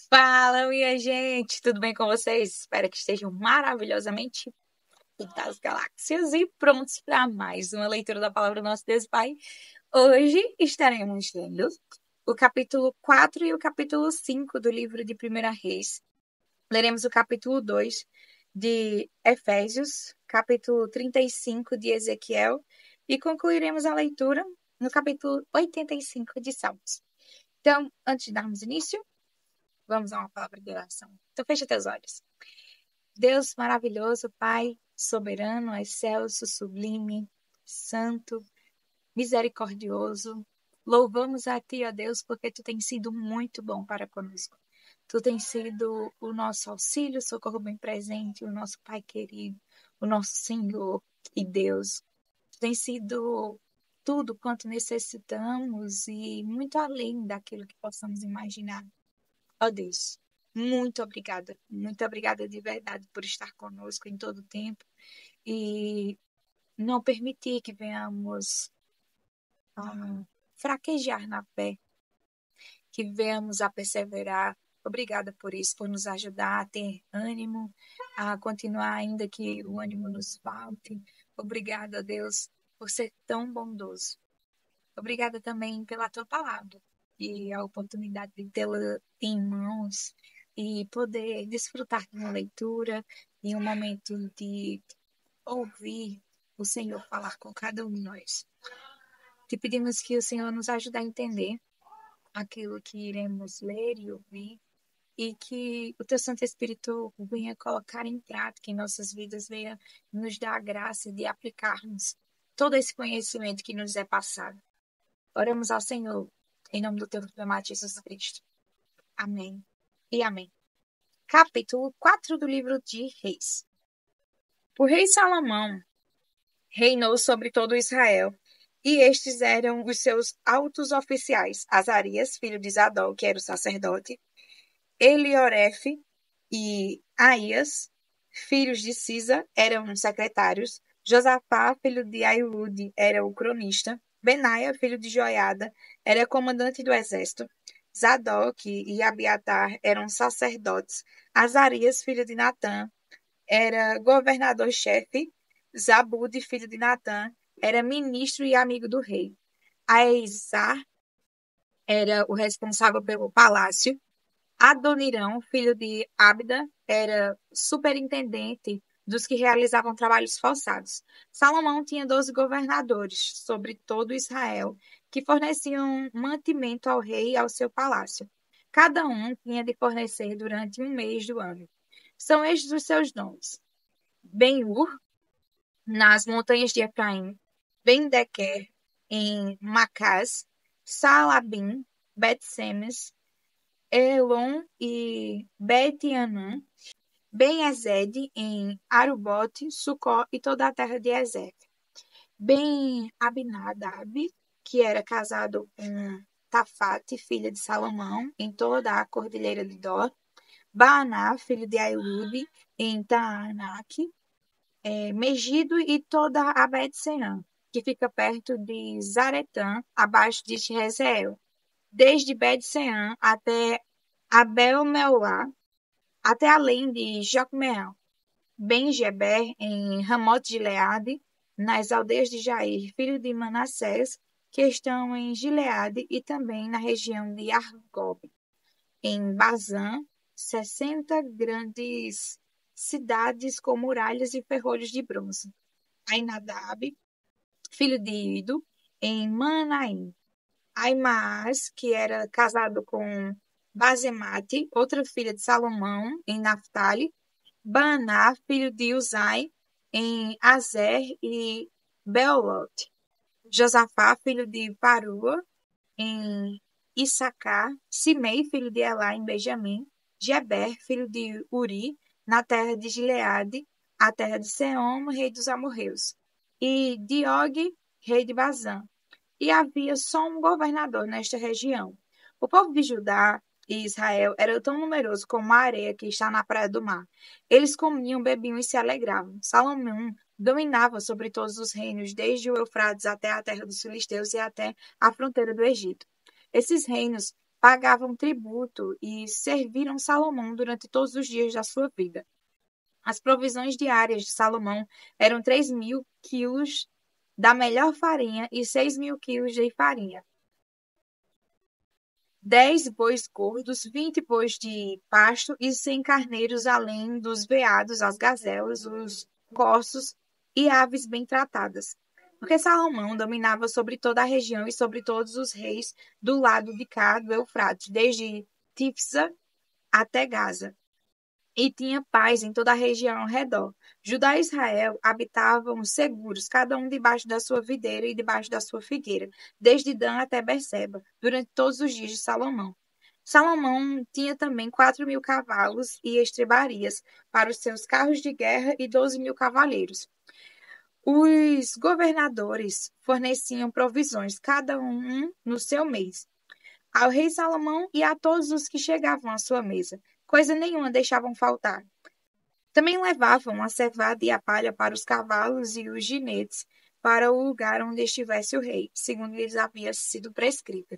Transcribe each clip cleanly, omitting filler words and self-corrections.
Fala, minha gente! Tudo bem com vocês? Espero que estejam maravilhosamente das galáxias e prontos para mais uma leitura da Palavra do Nosso Deus e Pai. Hoje estaremos lendo o capítulo 4 e o capítulo 5 do livro de Primeira Reis. Leremos o capítulo 2 de Efésios, capítulo 35 de Ezequiel e concluiremos a leitura no capítulo 85 de Salmos. Então, antes de darmos início, vamos a uma palavra de oração. Então, fecha teus olhos. Deus maravilhoso, Pai, soberano, excelso, sublime, santo, misericordioso, louvamos a Ti, ó Deus, porque Tu tens sido muito bom para conosco. Tu tens sido o nosso auxílio, socorro bem presente, o nosso Pai querido, o nosso Senhor e Deus. Tu tens sido tudo quanto necessitamos e muito além daquilo que possamos imaginar. Ó Deus, muito obrigada de verdade por estar conosco em todo o tempo e não permitir que venhamos fraquejar na fé, que venhamos a perseverar. Obrigada por isso, por nos ajudar a ter ânimo, a continuar ainda que o ânimo nos falte. Obrigada, Deus, por ser tão bondoso. Obrigada também pela tua palavra e a oportunidade de tê-la em mãos e poder desfrutar de uma leitura e um momento de ouvir o Senhor falar com cada um de nós. Te pedimos que o Senhor nos ajude a entender aquilo que iremos ler e ouvir e que o teu Santo Espírito venha colocar em prática em nossas vidas, venha nos dar a graça de aplicarmos todo esse conhecimento que nos é passado. Oramos ao Senhor, em nome do teu filho amado Jesus Cristo. Amém e amém. Capítulo 4 do livro de Reis. O rei Salomão reinou sobre todo Israel, e estes eram os seus altos oficiais: Azarias, filho de Zadok, que era o sacerdote, Eliorefe e Aías, filhos de Cisa, eram secretários, Josafá, filho de Aiude, era o cronista, Benaia, filho de Joiada, era comandante do exército, Zadok e Abiatar eram sacerdotes, Azarias, filho de Natã, era governador-chefe, Zabude, filho de Natã, era ministro e amigo do rei, Aizar era o responsável pelo palácio, Adonirão, filho de Abda, era superintendente dos que realizavam trabalhos forçados. Salomão tinha 12 governadores sobre todo Israel, que forneciam mantimento ao rei e ao seu palácio. Cada um tinha de fornecer durante um mês do ano. São estes os seus nomes: Ben-Ur, nas montanhas de Efraim, Ben-Dequer, em Macás, Saalabim, Bet-Semes, Elon e Bet-Anã, Ben-Ezed em Arubote, Sucó e toda a terra de Ezer. Ben-Abinadab, que era casado com Tafate, filha de Salomão, em toda a cordilheira de Dor. Baaná, filho de Aiude, em Taanaque. Megido e toda a Bet-Seã, que fica perto de Zaretã, abaixo de Jezreel. Desde Bet-Seã até Abel-Meolá, até além de Jocmeel, Ben-Geber, em Ramot-Gileade, nas aldeias de Jair, filho de Manassés, que estão em Gileade e também na região de Argob. Em Bazã, 60 grandes cidades com muralhas e ferrolhos de bronze. Ainadab, filho de Ido, em Manaim. Aimaas, que era casado com Bazemate, outra filha de Salomão, em Naphtali. Baaná, filho de Uzai, em Azer e Beolot. Josafá, filho de Parua, em Issacar. Simei, filho de Elá, em Benjamim. Geber, filho de Uri, na terra de Gileade, a terra de Seom, rei dos amorreus. E Diog, rei de Bazã. E havia só um governador nesta região. O povo de Judá e Israel era tão numeroso como a areia que está na praia do mar. Eles comiam, bebiam e se alegravam. Salomão dominava sobre todos os reinos, desde o Eufrates até a terra dos filisteus e até a fronteira do Egito. Esses reinos pagavam tributo e serviram Salomão durante todos os dias da sua vida. As provisões diárias de Salomão eram 3.000 quilos da melhor farinha e 6.000 quilos de farinha. 10 bois gordos, 20 bois de pasto e 100 carneiros, além dos veados, as gazelas, os corços e aves bem tratadas. Porque Salomão dominava sobre toda a região e sobre todos os reis do lado de cá do Eufrates, desde Tifsa até Gaza, e tinha paz em toda a região ao redor. Judá e Israel habitavam seguros, cada um debaixo da sua videira e debaixo da sua figueira, desde Dan até Berseba, durante todos os dias de Salomão. Salomão tinha também 4.000 cavalos e estrebarias para os seus carros de guerra e 12.000 cavaleiros. Os governadores forneciam provisões, cada um no seu mês, ao rei Salomão e a todos os que chegavam à sua mesa. Coisa nenhuma deixavam faltar. Também levavam a cevada e a palha para os cavalos e os jinetes, para o lugar onde estivesse o rei, segundo lhes havia sido prescrito.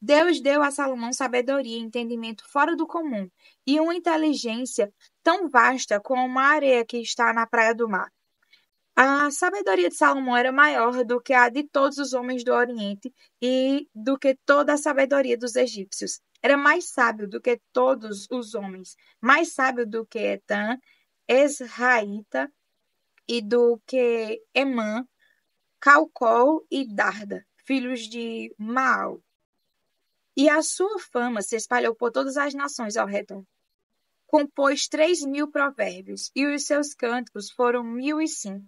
Deus deu a Salomão sabedoria e entendimento fora do comum, e uma inteligência tão vasta como a areia que está na praia do mar. A sabedoria de Salomão era maior do que a de todos os homens do Oriente e do que toda a sabedoria dos egípcios. Era mais sábio do que todos os homens, mais sábio do que Etã, Esraíta, e do que Emã, Calcol e Darda, filhos de Maal. E a sua fama se espalhou por todas as nações ao redor. Compôs 3.000 provérbios, e os seus cânticos foram 1.005.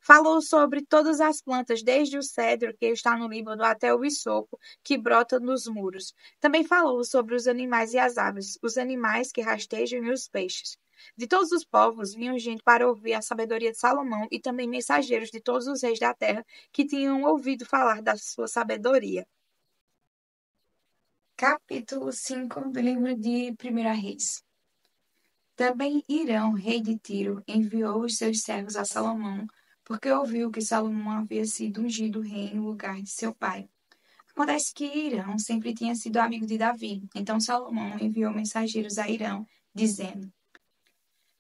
Falou sobre todas as plantas, desde o cedro que está no Líbano até o isopo que brota nos muros. Também falou sobre os animais e as aves, os animais que rastejam e os peixes. De todos os povos vinham gente para ouvir a sabedoria de Salomão e também mensageiros de todos os reis da terra que tinham ouvido falar da sua sabedoria. Capítulo 5 do livro de 1 Reis. Também Hirão, rei de Tiro, enviou os seus servos a Salomão, porque ouviu que Salomão havia sido ungido rei no lugar de seu pai. Acontece que Hirão sempre tinha sido amigo de Davi, então Salomão enviou mensageiros a Hirão, dizendo: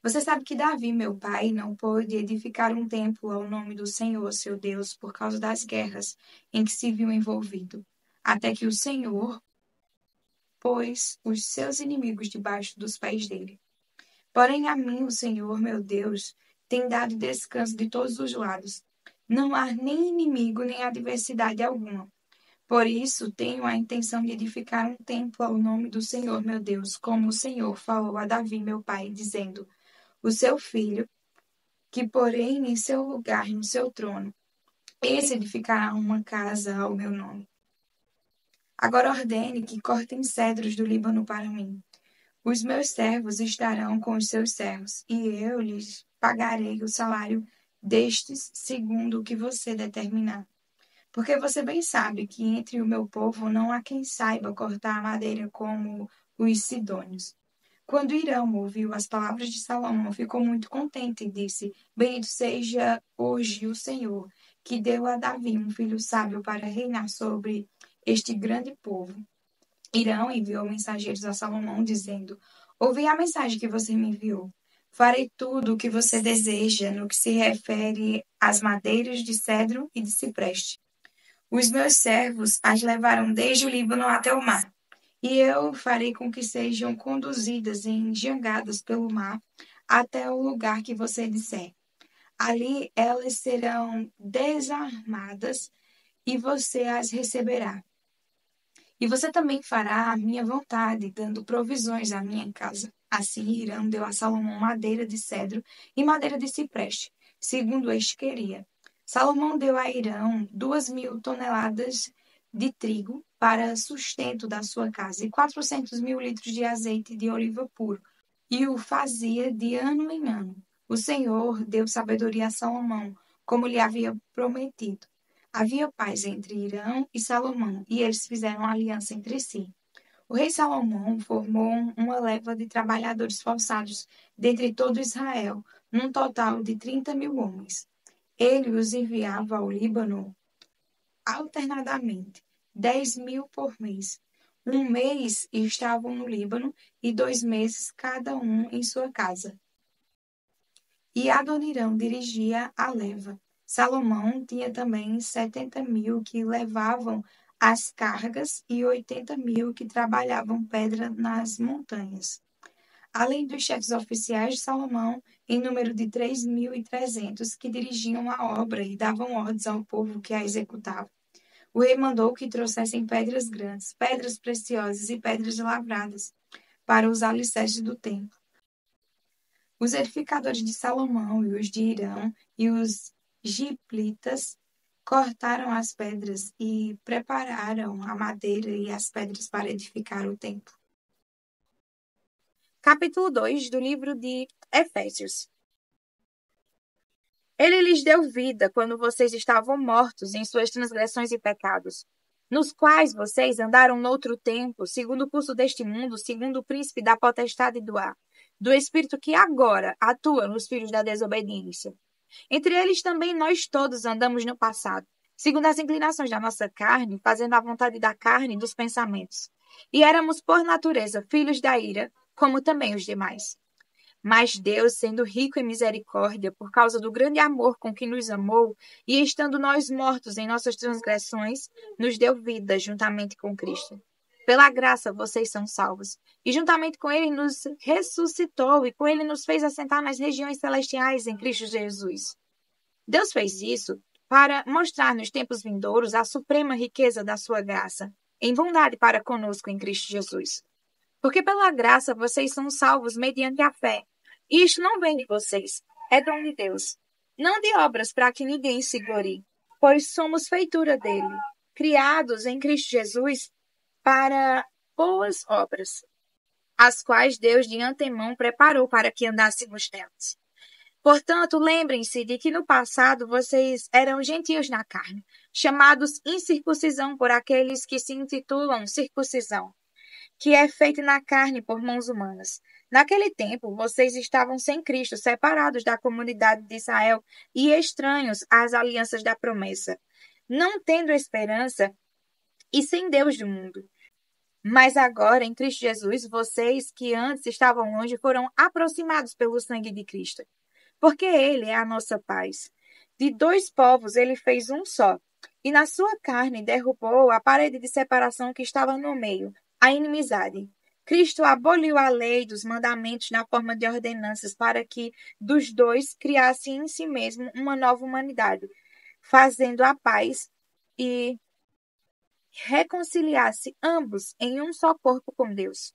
Você sabe que Davi, meu pai, não pôde edificar um templo ao nome do Senhor, seu Deus, por causa das guerras em que se viu envolvido, até que o Senhor pôs os seus inimigos debaixo dos pés dele. Porém, a mim, o Senhor, meu Deus, tem dado descanso de todos os lados. Não há nem inimigo, nem adversidade alguma. Por isso, tenho a intenção de edificar um templo ao nome do Senhor, meu Deus, como o Senhor falou a Davi, meu pai, dizendo: O seu filho, que porém em seu lugar, no seu trono, esse edificará uma casa ao meu nome. Agora ordene que cortem cedros do Líbano para mim. Os meus servos estarão com os seus servos, e eu lhes pagarei o salário destes segundo o que você determinar. Porque você bem sabe que entre o meu povo não há quem saiba cortar a madeira como os sidônios. Quando Hirão ouviu as palavras de Salomão, ficou muito contente e disse: Bendito seja hoje o Senhor, que deu a Davi um filho sábio para reinar sobre este grande povo. Hirão enviou mensageiros a Salomão, dizendo: Ouvi a mensagem que você me enviou. Farei tudo o que você deseja no que se refere às madeiras de cedro e de cipreste. Os meus servos as levaram desde o Líbano até o mar, e eu farei com que sejam conduzidas em jangadas pelo mar até o lugar que você disser. Ali elas serão desarmadas e você as receberá. E você também fará a minha vontade, dando provisões à minha casa. Assim Hirão deu a Salomão madeira de cedro e madeira de cipreste, segundo este queria. Salomão deu a Hirão 2.000 toneladas de trigo para sustento da sua casa e 400.000 litros de azeite de oliva puro, e o fazia de ano em ano. O Senhor deu sabedoria a Salomão, como lhe havia prometido. Havia paz entre Hirão e Salomão, e eles fizeram aliança entre si. O rei Salomão formou uma leva de trabalhadores forçados dentre todo Israel, num total de 30.000 homens. Ele os enviava ao Líbano alternadamente, 10.000 por mês. Um mês estavam no Líbano e 2 meses cada um em sua casa. E Adonirão dirigia a leva. Salomão tinha também 70.000 que levavam as cargas e 80.000 que trabalhavam pedra nas montanhas. Além dos chefes oficiais de Salomão, em número de 3.300 que dirigiam a obra e davam ordens ao povo que a executava. O rei mandou que trouxessem pedras grandes, pedras preciosas e pedras lavradas para os alicerces do templo. Os edificadores de Salomão e os de Irão e os giblitas cortaram as pedras e prepararam a madeira e as pedras para edificar o templo. Capítulo 2 do livro de Efésios. Ele lhes deu vida quando vocês estavam mortos em suas transgressões e pecados, nos quais vocês andaram noutro tempo, segundo o curso deste mundo, segundo o príncipe da potestade do ar, do espírito que agora atua nos filhos da desobediência. Entre eles também nós todos andamos no passado, segundo as inclinações da nossa carne, fazendo a vontade da carne e dos pensamentos. E éramos, por natureza, filhos da ira, como também os demais. Mas Deus, sendo rico em misericórdia, por causa do grande amor com que nos amou, e estando nós mortos em nossas transgressões, nos deu vida juntamente com Cristo. Pela graça vocês são salvos. E juntamente com Ele nos ressuscitou, e com Ele nos fez assentar nas regiões celestiais em Cristo Jesus. Deus fez isso para mostrar nos tempos vindouros a suprema riqueza da sua graça, em bondade para conosco em Cristo Jesus. Porque pela graça vocês são salvos mediante a fé. E isto não vem de vocês, é dom de Deus. Não de obras para que ninguém se glorie, pois somos feitura dele, criados em Cristo Jesus para boas obras, as quais Deus de antemão preparou para que andássemos nelas. Portanto, lembrem-se de que no passado vocês eram gentios na carne, chamados incircuncisão por aqueles que se intitulam circuncisão, que é feita na carne por mãos humanas. Naquele tempo, vocês estavam sem Cristo, separados da comunidade de Israel e estranhos às alianças da promessa, não tendo esperança e sem Deus do mundo. Mas agora, em Cristo Jesus, vocês que antes estavam longe foram aproximados pelo sangue de Cristo, porque Ele é a nossa paz. De dois povos ele fez um só, e na sua carne derrubou a parede de separação que estava no meio, a inimizade. Cristo aboliu a lei dos mandamentos na forma de ordenanças para que dos dois criasse em si mesmo uma nova humanidade, fazendo a paz e reconciliasse ambos em um só corpo com Deus,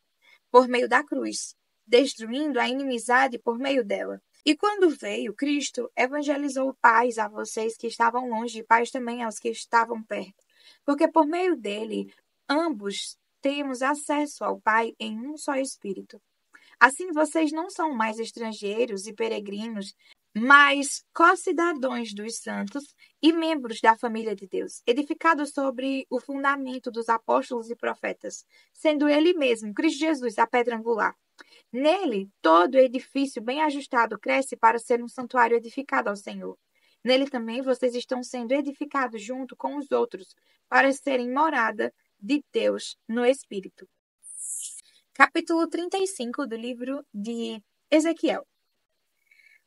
por meio da cruz, destruindo a inimizade por meio dela. E quando veio, Cristo evangelizou paz a vocês que estavam longe e paz também aos que estavam perto, porque por meio dele, ambos temos acesso ao Pai em um só Espírito. Assim, vocês não são mais estrangeiros e peregrinos, mas co-cidadãos dos santos e membros da família de Deus, edificados sobre o fundamento dos apóstolos e profetas, sendo ele mesmo, Cristo Jesus, a pedra angular. Nele, todo edifício bem ajustado cresce para ser um santuário edificado ao Senhor. Nele também vocês estão sendo edificados junto com os outros, para serem morada de Deus no Espírito. Capítulo 35 do livro de Ezequiel.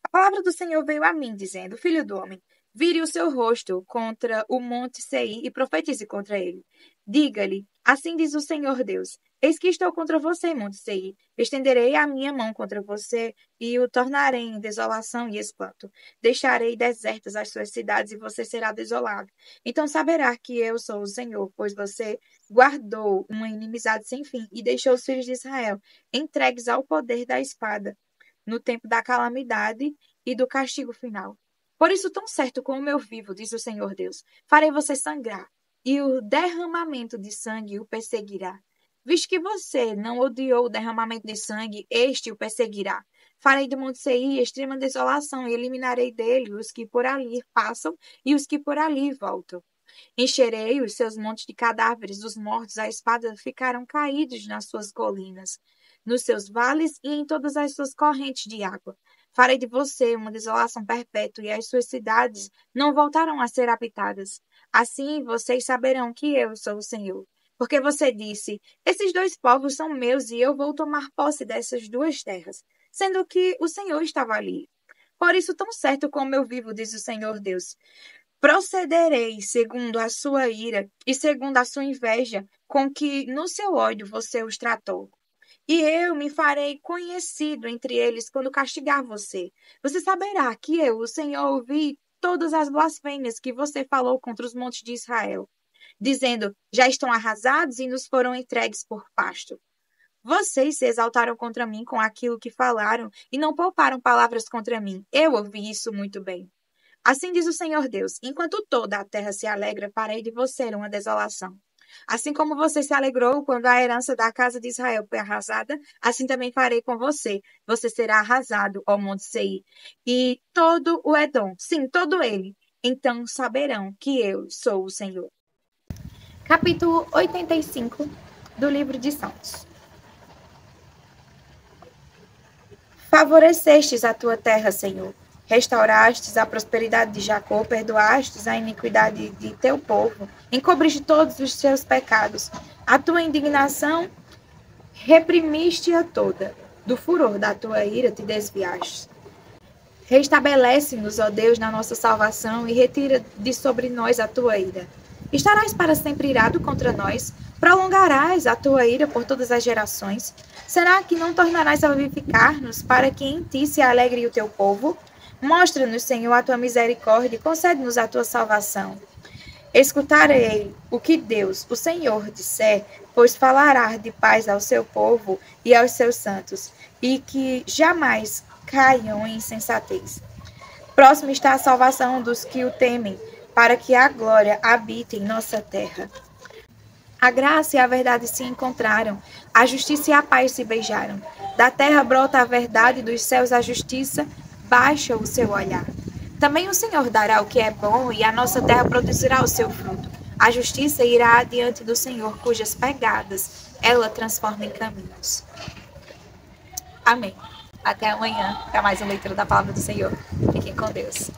A palavra do Senhor veio a mim, dizendo: Filho do homem, vire o seu rosto contra o monte Seir e profetize contra ele. Diga-lhe: Assim diz o Senhor Deus: Eis que estou contra você, monte Seir. Estenderei a minha mão contra você e o tornarei em desolação e espanto. Deixarei desertas as suas cidades e você será desolado. Então saberá que eu sou o Senhor, pois você guardou uma inimizade sem fim e deixou os filhos de Israel entregues ao poder da espada no tempo da calamidade e do castigo final. Por isso, tão certo como eu vivo, diz o Senhor Deus, farei você sangrar, e o derramamento de sangue o perseguirá. Visto que você não odiou o derramamento de sangue, este o perseguirá. Farei do Monte Seir extrema desolação, e eliminarei dele os que por ali passam e os que por ali voltam. Encherei os seus montes de cadáveres, os mortos à espada ficaram caídos nas suas colinas, nos seus vales e em todas as suas correntes de água. Farei de você uma desolação perpétua e as suas cidades não voltarão a ser habitadas. Assim vocês saberão que eu sou o Senhor. Porque você disse: esses dois povos são meus e eu vou tomar posse dessas duas terras, sendo que o Senhor estava ali. Por isso, tão certo como eu vivo, diz o Senhor Deus, procederei segundo a sua ira e segundo a sua inveja, com que no seu ódio você os tratou. E eu me farei conhecido entre eles quando castigar você. Você saberá que eu, o Senhor, ouvi todas as blasfêmias que você falou contra os montes de Israel, dizendo: já estão arrasados e nos foram entregues por pasto. Vocês se exaltaram contra mim com aquilo que falaram e não pouparam palavras contra mim. Eu ouvi isso muito bem. Assim diz o Senhor Deus: enquanto toda a terra se alegra, farei de você uma desolação. Assim como você se alegrou quando a herança da casa de Israel foi arrasada, assim também farei com você. Você será arrasado, ó Monte Seir, e todo o Edom, sim, todo ele. Então saberão que eu sou o Senhor. Capítulo 85 do livro de Salmos. Favorecestes a tua terra, Senhor. Restaurastes a prosperidade de Jacó, perdoastes a iniquidade de teu povo, encobriste todos os seus pecados. A tua indignação reprimiste-a toda. Do furor da tua ira te desviaste. Restabelece-nos, ó Deus, na nossa salvação e retira de sobre nós a tua ira. Estarás para sempre irado contra nós? Prolongarás a tua ira por todas as gerações? Será que não tornarás a vivificar-nos para que em ti se alegre o teu povo? Mostra-nos, Senhor, a tua misericórdia e concede-nos a tua salvação. Escutarei o que Deus, o Senhor, disser, pois falará de paz ao seu povo e aos seus santos, e que jamais caiam em insensatez. Próximo está a salvação dos que o temem, para que a glória habite em nossa terra. A graça e a verdade se encontraram, a justiça e a paz se beijaram. Da terra brota a verdade, dos céus a justiça, baixa o seu olhar. Também o Senhor dará o que é bom, e a nossa terra produzirá o seu fruto. A justiça irá adiante do Senhor, cujas pegadas ela transforma em caminhos. Amém. Até amanhã para mais uma leitura da palavra do Senhor. Fiquem com Deus.